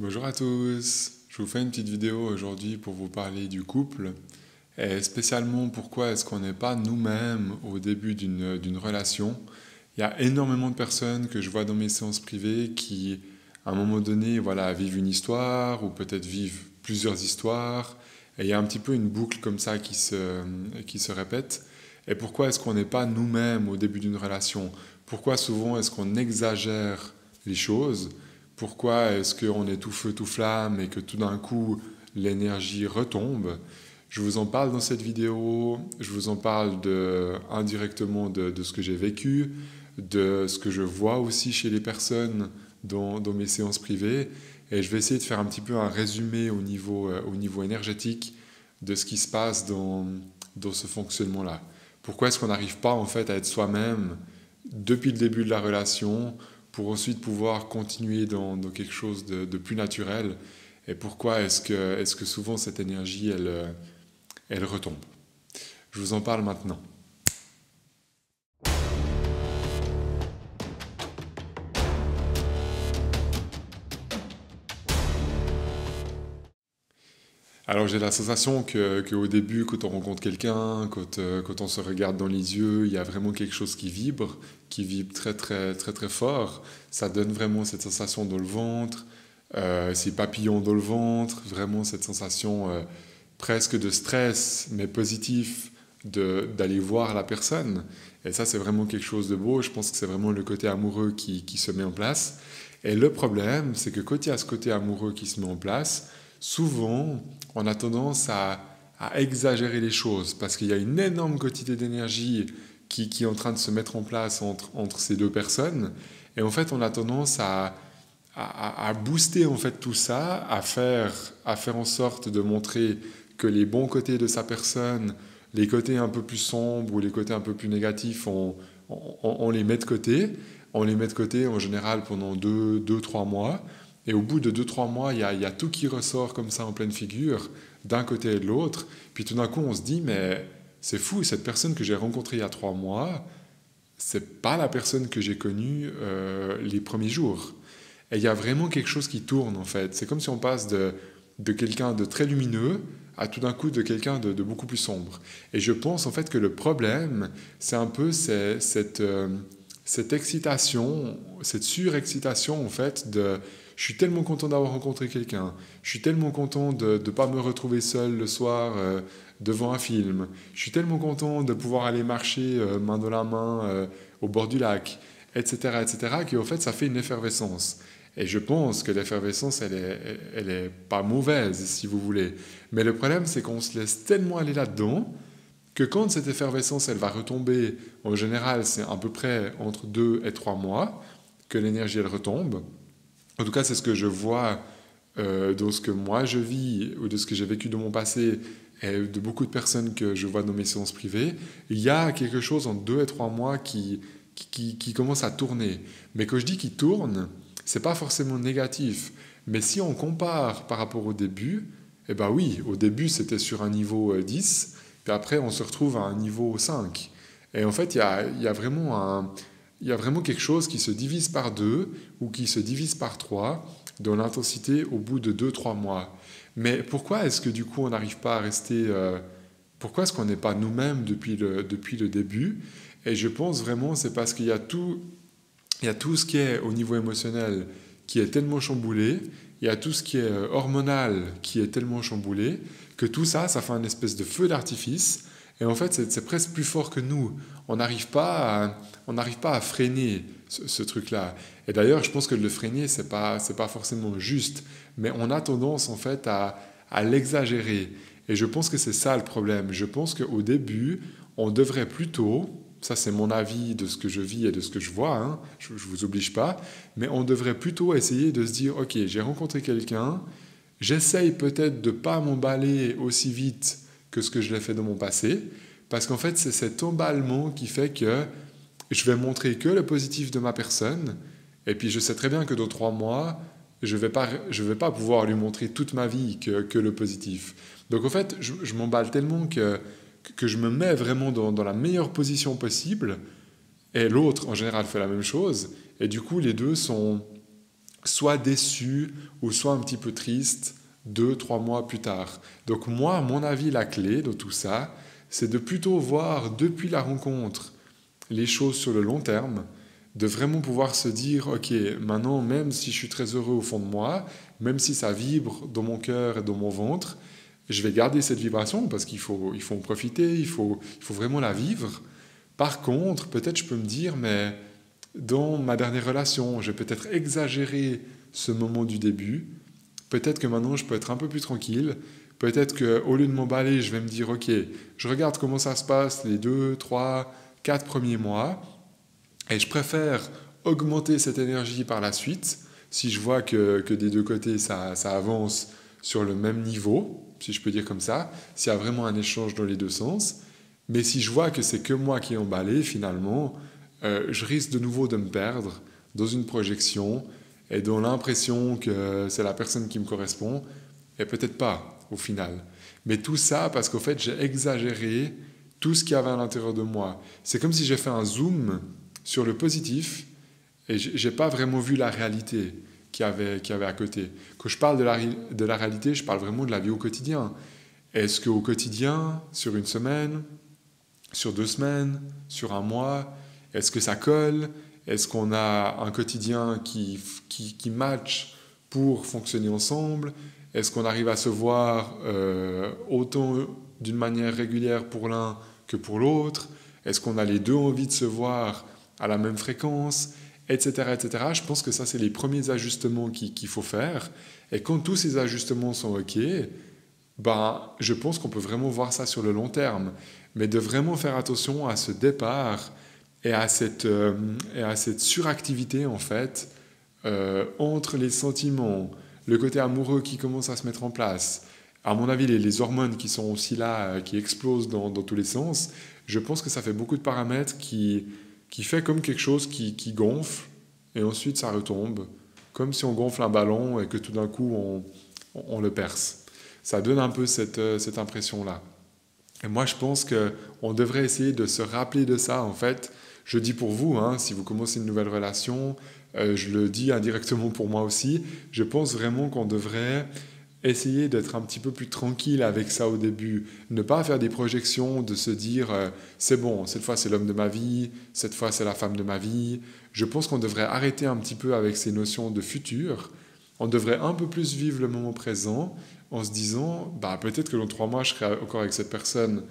Bonjour à tous, je vous fais une petite vidéo aujourd'hui pour vous parler du couple et spécialement pourquoi est-ce qu'on n'est pas nous-mêmes au début d'une relation. Il y a énormément de personnes que je vois dans mes séances privées qui, à un moment donné, voilà, vivent une histoire ou peut-être vivent plusieurs histoires et il y a un petit peu une boucle comme ça qui se répète. Et pourquoi est-ce qu'on n'est pas nous-mêmes au début d'une relation? Pourquoi souvent est-ce qu'on exagère les choses? Pourquoi est-ce qu'on est tout feu, tout flamme et que tout d'un coup l'énergie retombe? Je vous en parle dans cette vidéo, je vous en parle indirectement de ce que j'ai vécu, de ce que je vois aussi chez les personnes dans mes séances privées, et je vais essayer de faire un petit peu un résumé au niveau énergétique de ce qui se passe dans ce fonctionnement-là. Pourquoi est-ce qu'on n'arrive pas en fait à être soi-même depuis le début de la relation pour ensuite pouvoir continuer dans quelque chose de plus naturel. Et pourquoi est-ce que souvent cette énergie, elle retombe? Je vous en parle maintenant. Alors j'ai la sensation qu'au début, quand on rencontre quelqu'un, quand on se regarde dans les yeux, il y a vraiment quelque chose qui vibre très très très très fort. Ça donne vraiment cette sensation dans le ventre, ces papillons dans le ventre, vraiment cette sensation presque de stress, mais positif, d'aller voir la personne. Et ça, c'est vraiment quelque chose de beau. Je pense que c'est vraiment le côté amoureux qui se met en place. Et le problème, c'est que quand il y a ce côté amoureux qui se met en place, souvent, on a tendance à exagérer les choses parce qu'il y a une énorme quantité d'énergie qui est en train de se mettre en place entre ces deux personnes. Et en fait, on a tendance à booster en fait tout ça, à faire en sorte de montrer que les bons côtés de sa personne, les côtés un peu plus sombres ou les côtés un peu plus négatifs, on les met de côté. On les met de côté en général pendant 2, 3 mois. Et au bout de 2, 3 mois, il y a tout qui ressort comme ça en pleine figure, d'un côté et de l'autre. Puis tout d'un coup, on se dit, mais c'est fou, cette personne que j'ai rencontrée il y a 3 mois, c'est pas la personne que j'ai connue les premiers jours. Et il y a vraiment quelque chose qui tourne en fait. C'est comme si on passe de quelqu'un de très lumineux à tout d'un coup de quelqu'un de beaucoup plus sombre. Et je pense en fait que le problème, c'est un peu cette excitation, cette surexcitation en fait de je suis tellement content d'avoir rencontré quelqu'un, je suis tellement content de ne pas me retrouver seul le soir devant un film, je suis tellement content de pouvoir aller marcher main dans la main au bord du lac, etc., etc., qu'en fait ça fait une effervescence. Et je pense que l'effervescence, elle est pas mauvaise, si vous voulez. Mais le problème, c'est qu'on se laisse tellement aller là-dedans que quand cette effervescence, elle va retomber, en général, c'est à peu près entre 2 et 3 mois que l'énergie, elle retombe. En tout cas, c'est ce que je vois dans ce que moi je vis ou de ce que j'ai vécu dans mon passé et de beaucoup de personnes que je vois dans mes séances privées. Il y a quelque chose en 2 et 3 mois qui commence à tourner. Mais quand je dis qu'il tourne, c'est pas forcément négatif. Mais si on compare par rapport au début, eh ben oui, au début c'était sur un niveau 10, puis après on se retrouve à un niveau 5. Et en fait, il y a vraiment quelque chose qui se divise par deux ou qui se divise par trois dans l'intensité au bout de 2, 3 mois. Mais pourquoi est-ce que du coup on n'arrive pas à rester... pourquoi est-ce qu'on n'est pas nous-mêmes depuis le début? Et je pense vraiment c'est parce qu'il y a tout ce qui est au niveau émotionnel qui est tellement chamboulé, il y a tout ce qui est hormonal qui est tellement chamboulé, que tout ça, ça fait un espèce de feu d'artifice. Et en fait, c'est presque plus fort que nous. On n'arrive pas à freiner ce truc-là. Et d'ailleurs, je pense que le freiner, c'est pas forcément juste, mais on a tendance en fait à l'exagérer. Et je pense que c'est ça le problème. Je pense qu'au début, on devrait plutôt, ça c'est mon avis de ce que je vis et de ce que je vois, hein, je ne vous oblige pas, mais on devrait plutôt essayer de se dire, ok, j'ai rencontré quelqu'un, j'essaye peut-être de ne pas m'emballer aussi vite que ce que je l'ai fait dans mon passé, parce qu'en fait c'est cet emballement qui fait que je vais montrer que le positif de ma personne, et puis je sais très bien que dans 3 mois, je vais pas pouvoir lui montrer toute ma vie que le positif. Donc en fait, je m'emballe tellement que je me mets vraiment dans la meilleure position possible, et l'autre en général fait la même chose, et du coup les deux soit déçu ou soit un petit peu triste 2, 3 mois plus tard. Donc moi, à mon avis, la clé de tout ça, c'est de plutôt voir depuis la rencontre les choses sur le long terme, de vraiment pouvoir se dire, ok, maintenant, même si je suis très heureux au fond de moi, même si ça vibre dans mon cœur et dans mon ventre, je vais garder cette vibration parce qu'il faut en profiter, il faut vraiment la vivre. Par contre, peut-être je peux me dire, mais dans ma dernière relation, j'ai peut-être exagéré ce moment du début. Peut-être que maintenant, je peux être un peu plus tranquille. Peut-être qu'au lieu de m'emballer, je vais me dire, OK, je regarde comment ça se passe les 2, 3, 4 premiers mois et je préfère augmenter cette énergie par la suite si je vois que des deux côtés, ça avance sur le même niveau, si je peux dire comme ça, s'il y a vraiment un échange dans les deux sens. Mais si je vois que c'est que moi qui ai emballé, finalement, je risque de nouveau de me perdre dans une projection et dans l'impression que c'est la personne qui me correspond, et peut-être pas au final. Mais tout ça parce qu'au fait, j'ai exagéré tout ce qu'il y avait à l'intérieur de moi. C'est comme si j'ai fait un zoom sur le positif et j'ai pas vraiment vu la réalité qu'il y avait à côté. Quand je parle de la réalité, je parle vraiment de la vie au quotidien. Est-ce qu'au quotidien, sur une semaine, sur 2 semaines, sur un mois, est-ce que ça colle? Est-ce qu'on a un quotidien qui match pour fonctionner ensemble? Est-ce qu'on arrive à se voir autant d'une manière régulière pour l'un que pour l'autre? Est-ce qu'on a les deux envie de se voir à la même fréquence? Etc. etc. Je pense que ça, c'est les premiers ajustements qu'il faut faire. Et quand tous ces ajustements sont OK, ben, je pense qu'on peut vraiment voir ça sur le long terme. Mais de vraiment faire attention à ce départ et à cette suractivité, en fait, entre les sentiments, le côté amoureux qui commence à se mettre en place, à mon avis, les hormones qui sont aussi là, qui explosent dans tous les sens, je pense que ça fait beaucoup de paramètres qui fait comme quelque chose qui gonfle et ensuite ça retombe, comme si on gonfle un ballon et que tout d'un coup on le perce. Ça donne un peu cette impression-là. Et moi, je pense qu'on devrait essayer de se rappeler de ça, en fait. Je dis pour vous, hein, si vous commencez une nouvelle relation, je le dis indirectement pour moi aussi, je pense vraiment qu'on devrait essayer d'être un petit peu plus tranquille avec ça au début. Ne pas faire des projections, de se dire c'est bon, cette fois c'est l'homme de ma vie, cette fois c'est la femme de ma vie. Je pense qu'on devrait arrêter un petit peu avec ces notions de futur. On devrait un peu plus vivre le moment présent en se disant bah, peut-être que dans 3 mois je serai encore avec cette personne,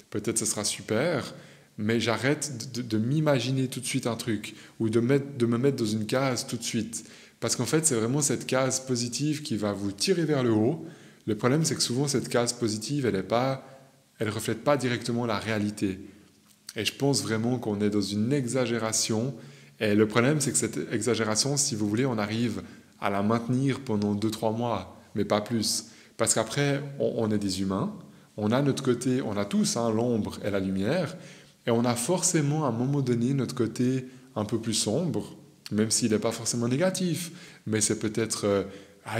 peut-être ce sera super, mais j'arrête de m'imaginer tout de suite un truc ou de me mettre dans une case tout de suite. Parce qu'en fait, c'est vraiment cette case positive qui va vous tirer vers le haut. Le problème, c'est que souvent, cette case positive, elle reflète pas directement la réalité. Et je pense vraiment qu'on est dans une exagération. Et le problème, c'est que cette exagération, si vous voulez, on arrive à la maintenir pendant 2, 3 mois, mais pas plus. Parce qu'après, on est des humains. On a notre côté, on a tous hein, l'ombre et la lumière. Et on a forcément, à un moment donné, notre côté un peu plus sombre, même s'il n'est pas forcément négatif, mais c'est peut-être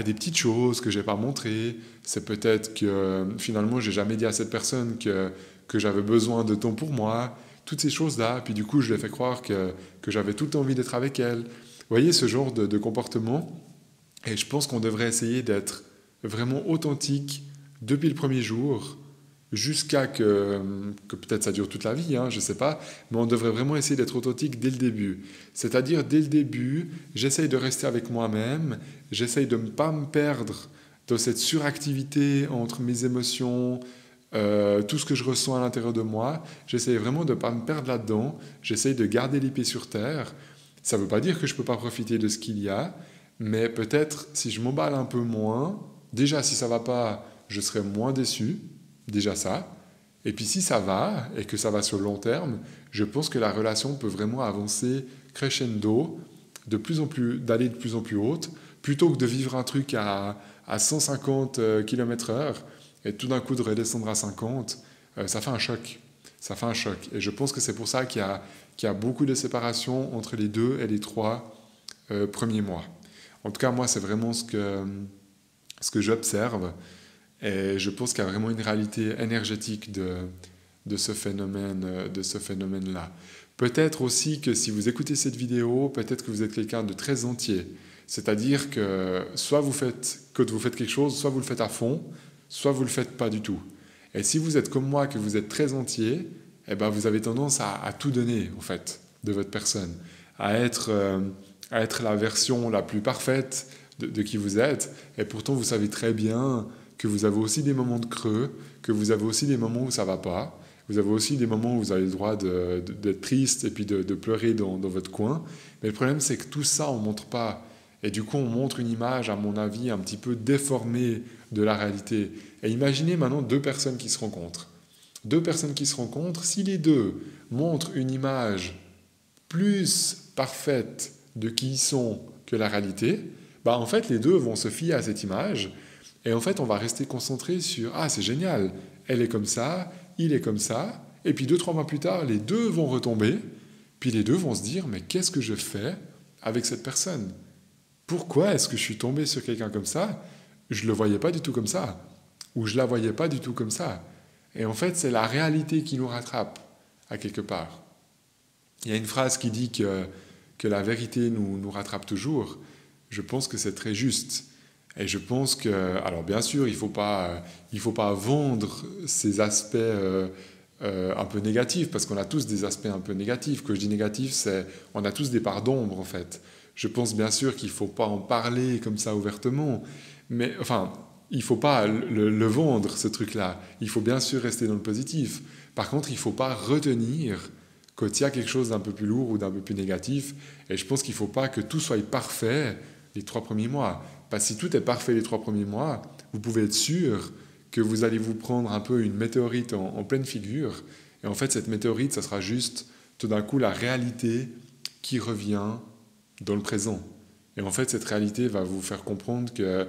des petites choses que je n'ai pas montrées, c'est peut-être que finalement je n'ai jamais dit à cette personne que j'avais besoin de temps pour moi, toutes ces choses-là, puis du coup je lui ai fait croire que j'avais toute envie d'être avec elle. Vous voyez ce genre de comportement, et je pense qu'on devrait essayer d'être vraiment authentique depuis le premier jour, jusqu'à que peut-être ça dure toute la vie, hein, je ne sais pas, mais on devrait vraiment essayer d'être authentique dès le début. C'est-à-dire, dès le début, j'essaye de rester avec moi-même, j'essaye de ne pas me perdre dans cette suractivité entre mes émotions, tout ce que je ressens à l'intérieur de moi. J'essaye vraiment de ne pas me perdre là-dedans, j'essaye de garder les pieds sur terre. Ça ne veut pas dire que je ne peux pas profiter de ce qu'il y a, mais peut-être si je m'emballe un peu moins, déjà si ça ne va pas, je serai moins déçu, déjà ça. Et puis si ça va, et que ça va sur le long terme, je pense que la relation peut vraiment avancer crescendo, d'aller de plus en plus haute, plutôt que de vivre un truc à 150 km/h, et tout d'un coup de redescendre à 50, ça fait un choc. Ça fait un choc. Et je pense que c'est pour ça qu'il y a beaucoup de séparation entre les 2 et les 3 premiers mois. En tout cas, moi, c'est vraiment ce que j'observe. Et je pense qu'il y a vraiment une réalité énergétique de ce phénomène-là. Peut-être aussi que si vous écoutez cette vidéo, peut-être que vous êtes quelqu'un de très entier. C'est-à-dire que soit quand vous faites quelque chose, soit vous le faites à fond, soit vous le faites pas du tout. Et si vous êtes comme moi, que vous êtes très entier, eh ben vous avez tendance à tout donner, en fait, de votre personne, à être, euh, à être la version la plus parfaite de qui vous êtes. Et pourtant, vous savez très bien que vous avez aussi des moments de creux, que vous avez aussi des moments où ça va pas. Vous avez aussi des moments où vous avez le droit d'être triste et puis de pleurer dans votre coin. Mais le problème, c'est que tout ça, on ne montre pas. Et du coup, on montre une image, à mon avis, un petit peu déformée de la réalité. Et imaginez maintenant deux personnes qui se rencontrent. Deux personnes qui se rencontrent, si les deux montrent une image plus parfaite de qui ils sont que la réalité, bah en fait, les deux vont se fier à cette image. Et en fait, on va rester concentré sur «Ah, c'est génial, elle est comme ça, il est comme ça». Et puis 2, 3 mois plus tard, les deux vont retomber. Puis les deux vont se dire «Mais qu'est-ce que je fais avec cette personne? Pourquoi est-ce que je suis tombé sur quelqu'un comme ça? Je ne le voyais pas du tout comme ça. Ou je ne la voyais pas du tout comme ça». Et en fait, c'est la réalité qui nous rattrape, à quelque part. Il y a une phrase qui dit que la vérité nous rattrape toujours. Je pense que c'est très juste. Et je pense que, alors bien sûr, il faut pas vendre ces aspects un peu négatifs, parce qu'on a tous des aspects un peu négatifs. Quand je dis négatif, c'est on a tous des parts d'ombre, en fait. Je pense bien sûr qu'il ne faut pas en parler comme ça ouvertement, mais enfin, il ne faut pas le vendre, ce truc-là. Il faut bien sûr rester dans le positif. Par contre, il ne faut pas retenir quand il y a quelque chose d'un peu plus lourd ou d'un peu plus négatif. Et je pense qu'il ne faut pas que tout soit parfait les 3 premiers mois. Parce que si tout est parfait les 3 premiers mois, vous pouvez être sûr que vous allez vous prendre un peu une météorite en pleine figure. Et en fait, cette météorite, ça sera juste tout d'un coup la réalité qui revient dans le présent. Et en fait, cette réalité va vous faire comprendre que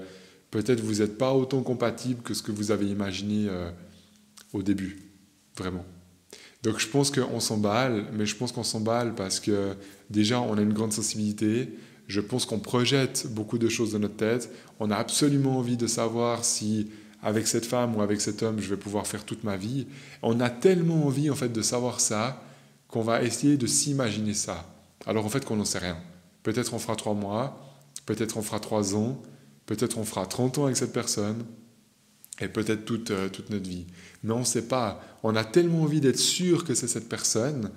peut-être vous n'êtes pas autant compatible que ce que vous avez imaginé au début. Vraiment. Donc je pense qu'on s'emballe, mais je pense qu'on s'emballe parce que déjà on a une grande sensibilité, je pense qu'on projette beaucoup de choses dans notre tête, on a absolument envie de savoir si avec cette femme ou avec cet homme je vais pouvoir faire toute ma vie, on a tellement envie en fait de savoir ça qu'on va essayer de s'imaginer ça, alors en fait qu'on n'en sait rien. Peut-être on fera 3 mois, peut-être on fera 3 ans, peut-être on fera 30 ans avec cette personne, et peut-être toute notre vie. Mais on ne sait pas. On a tellement envie d'être sûr que c'est cette personne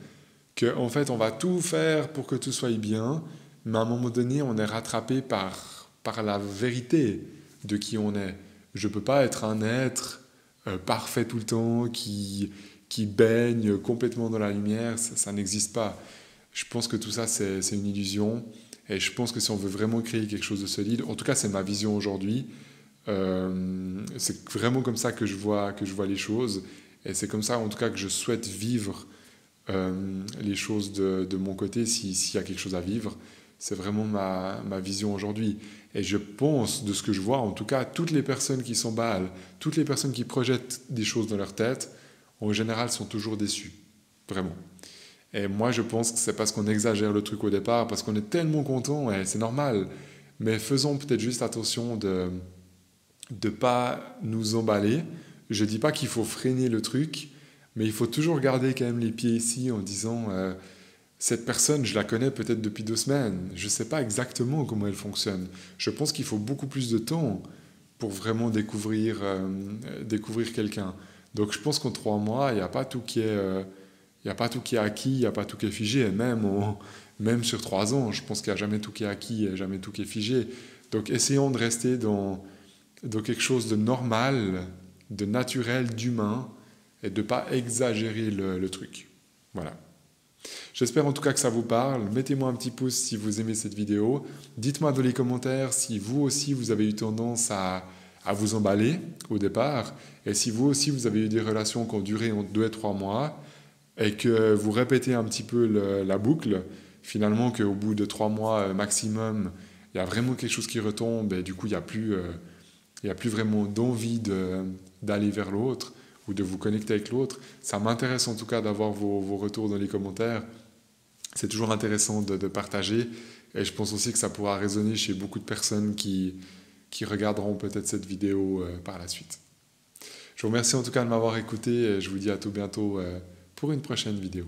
qu'en fait, on va tout faire pour que tout soit bien, mais à un moment donné, on est rattrapé par la vérité de qui on est. Je ne peux pas être un être parfait tout le temps, qui baigne complètement dans la lumière, ça n'existe pas. Je pense que tout ça, c'est une illusion. Et je pense que si on veut vraiment créer quelque chose de solide, en tout cas, c'est ma vision aujourd'hui, c'est vraiment comme ça que je vois les choses, et c'est comme ça en tout cas que je souhaite vivre les choses de mon côté, s'il y a quelque chose à vivre. C'est vraiment ma vision aujourd'hui, et je pense, de ce que je vois en tout cas, toutes les personnes qui s'emballent, toutes les personnes qui projettent des choses dans leur tête, en général sont toujours déçues, vraiment. Et moi je pense que c'est parce qu'on exagère le truc au départ, parce qu'on est tellement content, et c'est normal, mais faisons peut-être juste attention de ne pas nous emballer. Je ne dis pas qu'il faut freiner le truc, mais il faut toujours garder quand même les pieds ici en disant cette personne, je la connais peut-être depuis 2 semaines, je ne sais pas exactement comment elle fonctionne. Je pense qu'il faut beaucoup plus de temps pour vraiment découvrir quelqu'un. Donc je pense qu'en 3 mois, il n'y a pas tout qui est, il y a pas tout qui est acquis, il n'y a pas tout qui est figé. Et même sur 3 ans, je pense qu'il n'y a jamais tout qui est acquis et jamais tout qui est figé. Donc essayons de rester dans quelque chose de normal, de naturel, d'humain, et de ne pas exagérer le truc. Voilà. J'espère en tout cas que ça vous parle. Mettez-moi un petit pouce si vous aimez cette vidéo. Dites-moi dans les commentaires si vous aussi vous avez eu tendance à vous emballer au départ, et si vous aussi vous avez eu des relations qui ont duré entre 2 et 3 mois, et que vous répétez un petit peu la boucle, finalement qu'au bout de 3 mois maximum, il y a vraiment quelque chose qui retombe, et du coup il n'y a plus vraiment d'envie d'aller vers l'autre ou de vous connecter avec l'autre. Ça m'intéresse en tout cas d'avoir vos retours dans les commentaires. C'est toujours intéressant de partager, et je pense aussi que ça pourra résonner chez beaucoup de personnes qui regarderont peut-être cette vidéo par la suite. Je vous remercie en tout cas de m'avoir écouté, et je vous dis à tout bientôt pour une prochaine vidéo.